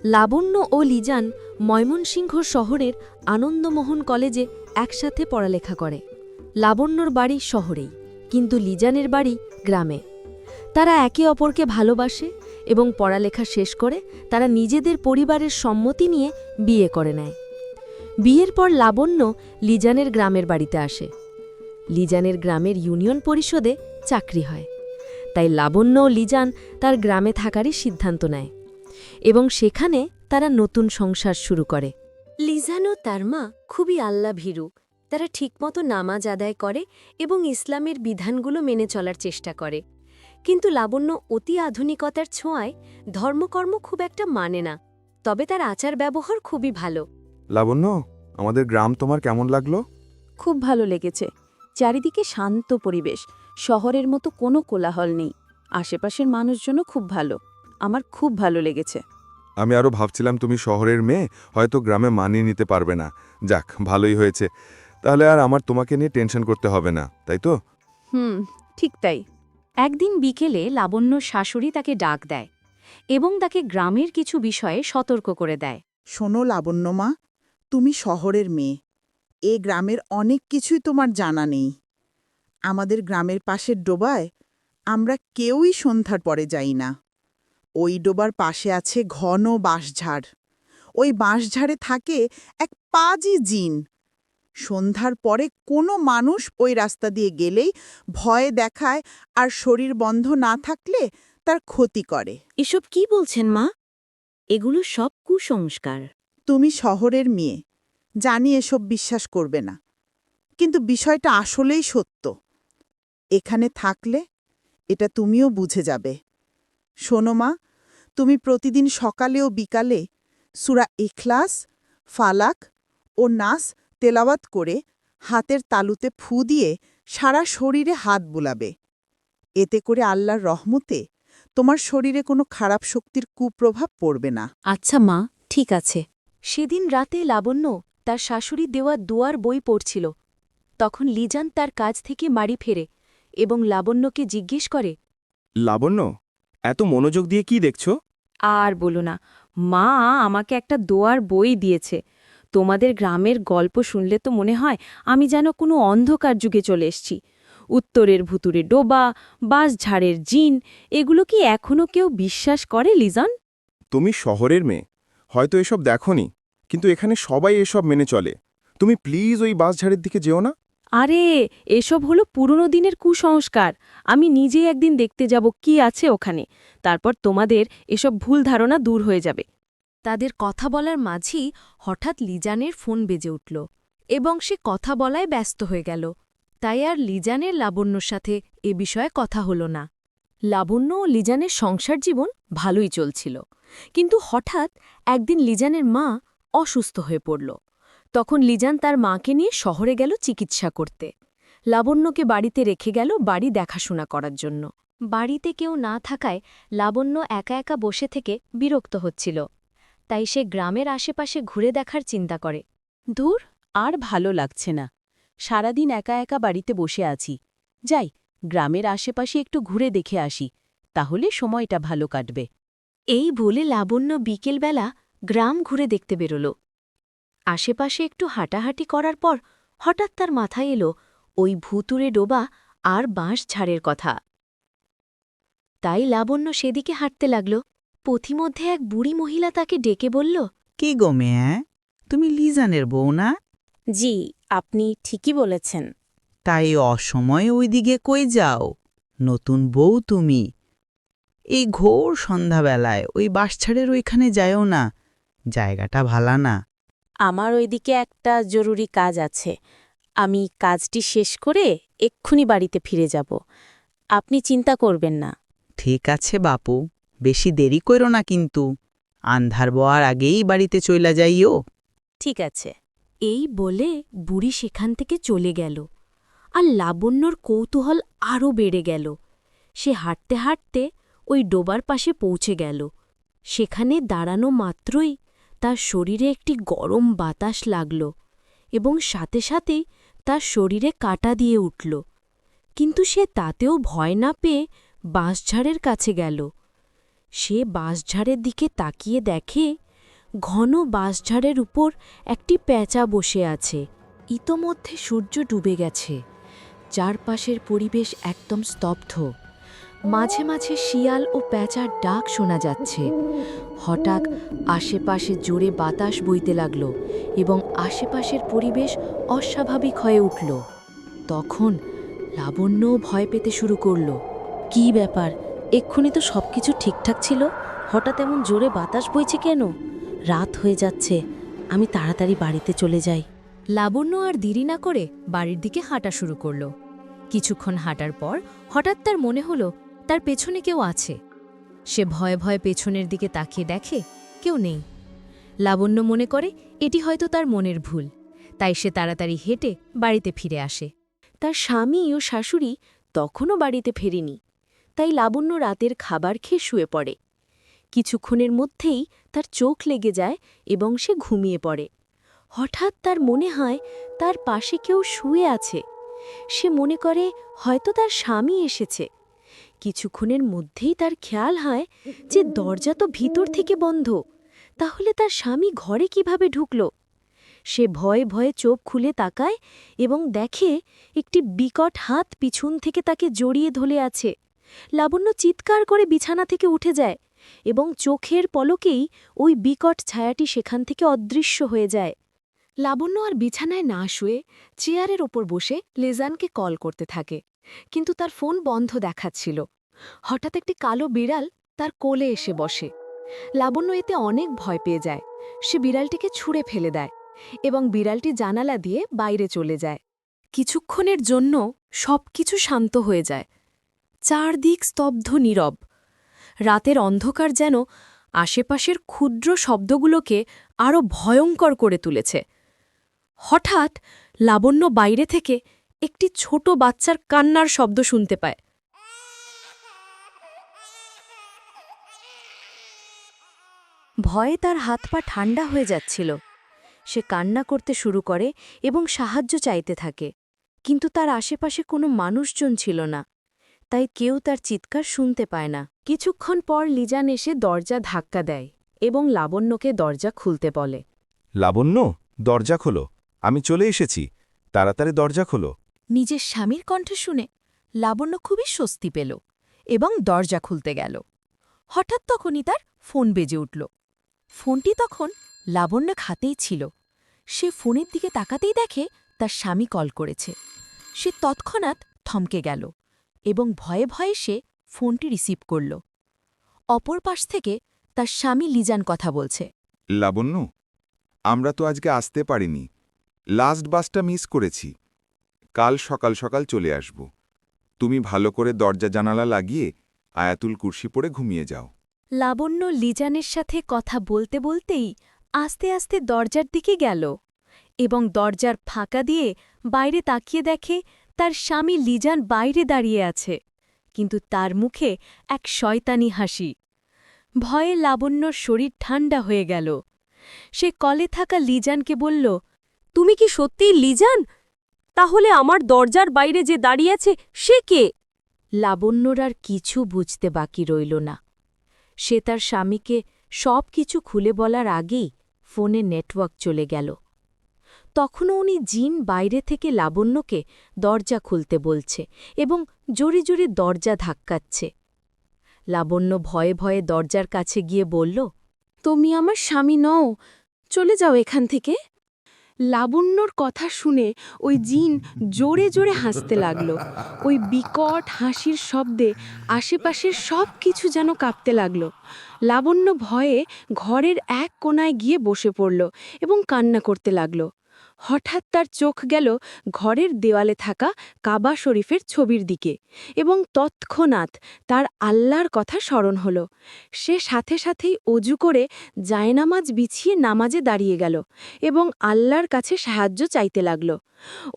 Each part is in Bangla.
লাবণ্য ও লিজান ময়মনসিংহ শহরের আনন্দমোহন কলেজে একসাথে পড়ালেখা করে। লাবণ্যর বাড়ি শহরেই, কিন্তু লিজানের বাড়ি গ্রামে। তারা একে অপরকে ভালোবাসে এবং পড়ালেখা শেষ করে তারা নিজেদের পরিবারের সম্মতি নিয়ে বিয়ে করে নেয়। বিয়ের পর লাবণ্য লিজানের গ্রামের বাড়িতে আসে। লিজানের গ্রামের ইউনিয়ন পরিষদে চাকরি হয়, তাই লাবণ্য ও লিজান তার গ্রামে থাকারই সিদ্ধান্ত নেয় এবং সেখানে তারা নতুন সংসার শুরু করে। লিজান ও তার মা খুবই আল্লাভীরু। তারা ঠিকমতো নামাজ আদায় করে এবং ইসলামের বিধানগুলো মেনে চলার চেষ্টা করে, কিন্তু লাবণ্য অতি আধুনিকতার ছোঁয়ায় ধর্মকর্ম খুব একটা মানে না। তবে তার আচার ব্যবহার খুবই ভালো। লাবণ্য, আমাদের গ্রাম তোমার কেমন লাগলো? খুব ভালো লেগেছে। চারিদিকে শান্ত পরিবেশ, শহরের মতো কোনো কোলাহল নেই। আশেপাশের মানুষজনও খুব ভালো। আমার খুব ভালো লেগেছে। আমি আরও ভাবছিলাম তুমি শহরের মেয়ে, হয়তো গ্রামে মানিয়ে নিতে পারবে না। যাক, ভালোই হয়েছে। তাহলে আর আমার তোমাকে নিয়ে টেনশন করতে হবে না, তাই তো? ঠিক তাই। একদিন বিকেলে লাবণ্যর শাশুড়ি তাকে ডাক দেয় এবং তাকে গ্রামের কিছু বিষয়ে সতর্ক করে দেয়। শোনো লাবণ্যমা, তুমি শহরের মেয়ে। এ গ্রামের অনেক কিছুই তোমার জানা নেই। আমাদের গ্রামের পাশের ডোবায় আমরা কেউই সন্ধ্যার পরে যাই না। ওই ডোবার পাশে আছে ঘন বাঁশঝাড়। ওই বাঁশঝাড়ে থাকে এক পাজি জিন। সন্ধ্যার পরে কোনো মানুষ ওই রাস্তা দিয়ে গেলেই ভয় দেখায়, আর শরীর বন্ধ না থাকলে তার ক্ষতি করে। এসব কি বলছেন মা? এগুলো সব কুসংস্কার। তুমি শহরের মেয়ে, জানি এসব বিশ্বাস করবে না, কিন্তু বিষয়টা আসলেই সত্য। এখানে থাকলে এটা তুমিও বুঝে যাবে। শোনো মা, তুমি প্রতিদিন সকালে ও বিকালে সূরা ইখলাস, ফালাক ও নাস তেলাওয়াত করে হাতের তালুতে ফু দিয়ে সারা শরীরে হাত বুলাবে। এতে করে আল্লাহর রহমতে তোমার শরীরে কোনো খারাপ শক্তির কুপ্রভাব পড়বে না। আচ্ছা মা, ঠিক আছে। সেদিন রাতে লাবণ্য তার শাশুড়ি দেওয়া দোয়ার বই পড়ছিল। তখন লিজান তার কাজ থেকে বাড়ি ফেরে এবং লাবণ্যকে জিজ্ঞেস করে, লাবণ্য, এত মনোযোগ দিয়ে কি দেখছ? আর বলো না, মা আমাকে একটা দোয়ার বই দিয়েছে। তোমাদের গ্রামের গল্প শুনলে তো মনে হয় আমি যেন কোনো অন্ধকার যুগে চলে এসছি। উত্তরের ভুতুরে ডোবা, বাঁশঝাড়ের জিন, এগুলো কি এখনো কেউ বিশ্বাস করে লিজান? তুমি শহরের মেয়ে, হয়তো এসব দেখোনি, কিন্তু এখানে সবাই এসব মেনে চলে। তুমি প্লিজ ওই বাঁশঝাড়ের দিকে যেও না। আরে, এসব হলো পুরনো দিনের কুসংস্কার। আমি নিজেই একদিন দেখতে যাব কি আছে ওখানে। তারপর তোমাদের এসব ভুল ধারণা দূর হয়ে যাবে। তাদের কথা বলার মাঝেই হঠাৎ লিজানের ফোন বেজে উঠল এবং সে কথা বলায় ব্যস্ত হয়ে গেল। তাই আর লিজানের লাবণ্যর সাথে এ বিষয়ে কথা হল না। লাবণ্য ও লিজানের সংসার জীবন ভালোই চলছিল, কিন্তু হঠাৎ একদিন লিজানের মা অসুস্থ হয়ে পড়ল। তখন লিজান তার মাকে নিয়ে শহরে গেল চিকিৎসা করতে। লাবণ্যকে বাড়িতে রেখে গেল বাড়ি দেখাশোনা করার জন্য। বাড়িতে কেউ না থাকায় লাবণ্য একা একা বসে থেকে বিরক্ত হচ্ছিল। তাই সে গ্রামের আশেপাশে ঘুরে দেখার চিন্তা করে। ধুর, আর ভালো লাগছে না। সারাদিন একা একা বাড়িতে বসে আছি। যাই, গ্রামের আশেপাশে একটু ঘুরে দেখে আসি, তাহলে সময়টা ভালো কাটবে। এই বলে লাবণ্য বিকেলবেলা গ্রাম ঘুরে দেখতে বেরোল। আশেপাশে একটু হাঁটাহাঁটি করার পর হঠাৎ তার মাথায় এলো ওই ভুতুরে ডোবা আর বাঁশঝাড়ের কথা। তাই লাবণ্য সেদিকে হাঁটতে লাগল। পথিমধ্যে এক বুড়ি মহিলা তাকে ডেকে বলল, কে গো মেয়ে, তুমি লিজানের বউ না? জি, আপনি ঠিকই বলেছেন। তাই অসময়ে ওইদিকে কই যাও? নতুন বউ তুমি। এই ঘোর সন্ধ্যাবেলায় ওই বাঁশঝাড়ের ওইখানে যায়ও না, জায়গাটা ভালা না। আমার ওইদিকে একটা জরুরি কাজ আছে। আমি কাজটি শেষ করে এক্ষুনি বাড়িতে ফিরে যাব। আপনি চিন্তা করবেন না। ঠিক আছে বাপু, বেশি দেরি করো না কিন্তু। আন্ধার বোয়ার আগেই বাড়িতে চইলা যাইও। ঠিক আছে। এই বলে বুড়ি সেখান থেকে চলে গেল। আর লাবণ্যর কৌতূহল আরও বেড়ে গেল। সে হাঁটতে হাঁটতে ওই ডোবার পাশে পৌঁছে গেল। সেখানে দাঁড়ানো মাত্রই তার শরীরে একটি গরম বাতাস লাগল এবং সাথে সাথেই তার শরীরে কাঁটা দিয়ে উঠল। কিন্তু সে তাতেও ভয় না পেয়ে বাঁশঝাড়ের কাছে গেল। সে বাঁশঝাড়ের দিকে তাকিয়ে দেখে ঘন বাঁশঝাড়ের উপর একটি প্যাঁচা বসে আছে। ইতোমধ্যে সূর্য ডুবে গেছে। চারপাশের পরিবেশ একদম স্তব্ধ। মাঝে মাঝে শিয়াল ও প্যাঁচার ডাক শোনা যাচ্ছে। হঠাৎ আশেপাশে জোরে বাতাস বইতে লাগল এবং আশেপাশের পরিবেশ অস্বাভাবিক হয়ে উঠল। তখন লাবণ্যও ভয় পেতে শুরু করল। কি ব্যাপার, এক্ষুনি তো সবকিছু ঠিকঠাক ছিল, হঠাৎ এমন জোরে বাতাস বইছে কেন? রাত হয়ে যাচ্ছে, আমি তাড়াতাড়ি বাড়িতে চলে যাই। লাবণ্য আর দেরি না করে বাড়ির দিকে হাঁটা শুরু করল। কিছুক্ষণ হাঁটার পর হঠাৎ তার মনে হলো তার পেছনে কেউ আছে। সে ভয়ে ভয়ে পেছনের দিকে তাকিয়ে দেখে কেউ নেই। লাবণ্য মনে করে এটি হয়তো তার মনের ভুল, তাই সে তাড়াতাড়ি হেঁটে বাড়িতে ফিরে আসে। তার স্বামী ও শাশুড়ি তখনও বাড়িতে ফেরেনি, তাই লাবণ্য রাতের খাবার খেয়ে শুয়ে পড়ে। কিছুক্ষণের মধ্যেই তার চোখ লেগে যায় এবং সে ঘুমিয়ে পড়ে। হঠাৎ তার মনে হয় তার পাশে কেউ শুয়ে আছে। সে মনে করে হয়তো তার স্বামী এসেছে। কিছুক্ষণের মধ্যেই তার খেয়াল হয় যে দরজা তো ভিতর থেকে বন্ধ, তাহলে তার স্বামী ঘরে কিভাবে ঢুকল? সে ভয়ে ভয়ে চোখ খুলে তাকায় এবং দেখে একটি বিকট হাত পিছন থেকে তাকে জড়িয়ে ধরে আছে। লাবণ্য চিৎকার করে বিছানা থেকে উঠে যায় এবং চোখের পলকেই ওই বিকট ছায়াটি সেখান থেকে অদৃশ্য হয়ে যায়। লাবণ্য আর বিছানায় না শুয়ে চেয়ারের ওপর বসে লেজানকে কল করতে থাকে, কিন্তু তার ফোন বন্ধ দেখাচ্ছিল। হঠাৎ একটি কালো বিড়াল তার কোলে এসে বসে। লাবণ্য এতে অনেক ভয় পেয়ে যায়। সে বিড়ালটিকে ছুঁড়ে ফেলে দেয় এবং বিড়ালটি জানালা দিয়ে বাইরে চলে যায়। কিছুক্ষণের জন্য সবকিছু শান্ত হয়ে যায়। চারদিক স্তব্ধ নীরব। রাতের অন্ধকার যেন আশেপাশের ক্ষুদ্র শব্দগুলোকে আরও ভয়ঙ্কর করে তুলেছে। হঠাৎ লাবণ্য বাইরে থেকে একটি ছোট বাচ্চার কান্নার শব্দ শুনতে পায়। ভয়ে তার হাত পা ঠান্ডা হয়ে যাচ্ছিল। সে কান্না করতে শুরু করে এবং সাহায্য চাইতে থাকে, কিন্তু তার আশেপাশে কোনো মানুষজন ছিল না, তাই কেউ তার চিৎকার শুনতে পায় না। কিছুক্ষণ পর লিজান এসে দরজা ধাক্কা দেয় এবং লাবণ্যকে দরজা খুলতে বলে। লাবণ্য, দরজা খোলো, আমি চলে এসেছি, তাড়াতাড়ি দরজা খোলো। নিজের স্বামীর কণ্ঠ শুনে লাবণ্য খুবই স্বস্তি পেল এবং দরজা খুলতে গেল। হঠাৎ তখনই তার ফোন বেজে উঠল। ফোনটি তখন লাবণ্যর হাতেই ছিল। সে ফোনের দিকে তাকাতেই দেখে তার স্বামী কল করেছে। সে তৎক্ষণাৎ থমকে গেল এবং ভয়ে ভয়ে সে ফোনটি রিসিভ করল। অপর পাশ থেকে তার স্বামী লিজান কথা বলছে। লাবণ্য, আমরা তো আজকে আসতে পারিনি, লাস্ট বাসটা মিস করেছি। কাল সকাল সকাল চলে আসব। তুমি ভালো করে দরজা জানালা লাগিয়ে আয়াতুল কুরসি পড়ে ঘুমিয়ে যাও। লাবণ্য লিজানের সাথে কথা বলতে বলতেই আস্তে আস্তে দরজার দিকে গেল এবং দরজার ফাঁকা দিয়ে বাইরে তাকিয়ে দেখে তার স্বামী লিজান বাইরে দাঁড়িয়ে আছে, কিন্তু তার মুখে এক শয়তানি হাসি। ভয়ে লাবণ্যর শরীর ঠান্ডা হয়ে গেল। সে কলে থাকা লিজানকে বলল, তুমি কি সত্যিই লিজান? তাহলে আমার দরজার বাইরে যে দাঁড়িয়ে আছে সে কে? লাবণ্যর আর কিছু বুঝতে বাকি রইল না। সে তার স্বামীকে সব কিছু খুলে বলার আগেই ফোনে নেটওয়ার্ক চলে গেল। তখনও উনি জিন বাইরে থেকে লাবণ্যকে দরজা খুলতে বলছে এবং জোরে জোরে দরজা ধাক্কাচ্ছে। লাবণ্য ভয়ে ভয়ে দরজার কাছে গিয়ে বলল, তুমি আমার স্বামী নও, চলে যাও এখান থেকে। লাবণ্যর কথা শুনে ওই জিন জোরে জোরে হাসতে লাগল। ওই বিকট হাসির শব্দে আশেপাশের সব কিছু যেন কাঁপতে লাগল। লাবণ্য ভয়ে ঘরের এক কোণায় গিয়ে বসে পড়ল এবং কান্না করতে লাগল। হঠাৎ তার চোখ গেল ঘরের দেওয়ালে থাকা কাবা শরীফের ছবির দিকে এবং তৎক্ষণাৎ তার আল্লাহর কথা স্মরণ হল। সে সাথে সাথেই অজু করে জায়নামাজ বিছিয়ে নামাজে দাঁড়িয়ে গেল এবং আল্লাহর কাছে সাহায্য চাইতে লাগল।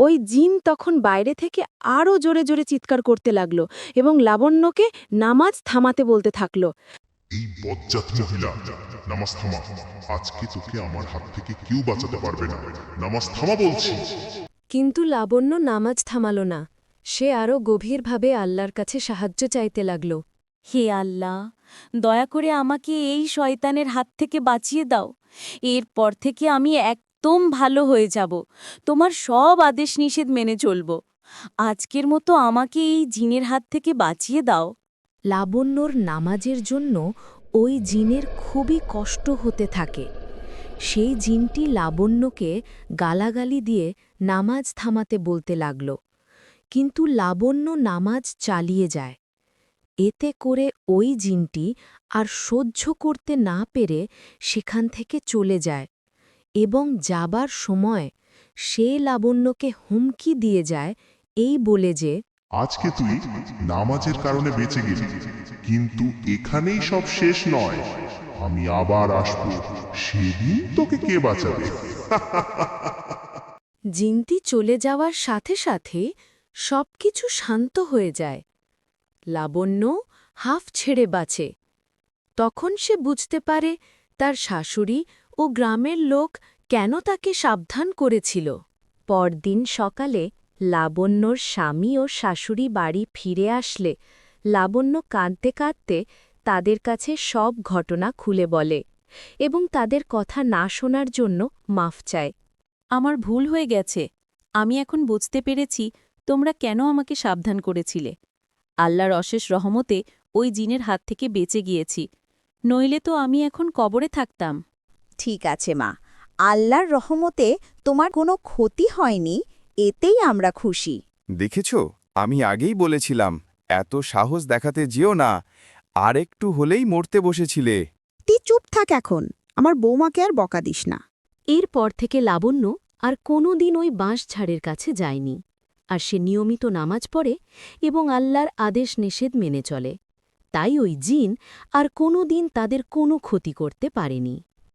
ওই জিন তখন বাইরে থেকে আরও জোরে জোরে চিৎকার করতে লাগল এবং লাবণ্যকে নামাজ থামাতে বলতে থাকল। এই বজ্জাত মহিলা, নামাজ থামা, আজকে তোকে আমার হাত থেকে কেউ বাঁচাতে পারবে না, নামাজ থামা বলছি। কিন্তু লাবণ্য নামাজ থামাল না। সে আরও গভীরভাবে আল্লাহর কাছে সাহায্য চাইতে লাগল। হে আল্লাহ, দয়া করে আমাকে এই শয়তানের হাত থেকে বাঁচিয়ে দাও এরপর থেকে আমি একদম ভালো হয়ে যাব, তোমার সব আদেশ নিষেধ মেনে চলব। আজকের মতো আমাকে এই জিনের হাত থেকে বাঁচিয়ে দাও। লাবণ্যর নামাজের জন্য ওই জিনের খুবই কষ্ট হতে থাকে। সেই জিনটি লাবণ্যকে গালাগালি দিয়ে নামাজ থামাতে বলতে লাগল, কিন্তু লাবণ্য নামাজ চালিয়ে যায়। এতে করে ওই জিনটি আর সহ্য করতে না পেরে সেখান থেকে চলে যায় এবং যাবার সময় সে লাবণ্যকে হুমকি দিয়ে যায় এই বলে যে, আজকে তুই নামাজের কারণে বেঁচে গেলি, কিন্তু এখানেই সব শেষ নয়। আমি আবার আসবো, সেদিন তোকে কে বাঁচাবে? জিনটি চলে যাওয়ার সাথে সাথে সবকিছু শান্ত হয়ে যায়। লাবণ্য হাফ ছেড়ে বাঁচে। তখন সে বুঝতে পারে তার শাশুড়ি ও গ্রামের লোক কেন তাকে সাবধান করেছিল। পরদিন সকালে লাবণ্যর স্বামী ও শাশুড়ি বাড়ি ফিরে আসলে লাবণ্য কাঁদতে কাঁদতে তাদের কাছে সব ঘটনা খুলে বলে এবং তাদের কথা না শোনার জন্য মাফ চায়। আমার ভুল হয়ে গেছে, আমি এখন বুঝতে পেরেছি তোমরা কেন আমাকে সাবধান করেছিলে। আল্লাহর অশেষ রহমতে ওই জিনের হাত থেকে বেঁচে গিয়েছি, নইলে তো আমি এখন কবরে থাকতাম। ঠিক আছে মা, আল্লাহর রহমতে তোমার কোনো ক্ষতি হয়নি, এতেই আমরা খুশি। দেখেছ, আমি আগেই বলেছিলাম এত সাহস দেখাতে যেও না, আর একটু হলেই মরতে বসেছিলে। তুই চুপ থাক এখন, আমার বৌমাকে আর বকা দিস না। এরপর থেকে লাবণ্য আর কোনোদিন ওই বাঁশঝাড়ের কাছে যায়নি, আর সে নিয়মিত নামাজ পড়ে এবং আল্লাহর আদেশ নিষেধ মেনে চলে। তাই ওই জিন আর কোনোদিন তাদের কোনো ক্ষতি করতে পারেনি।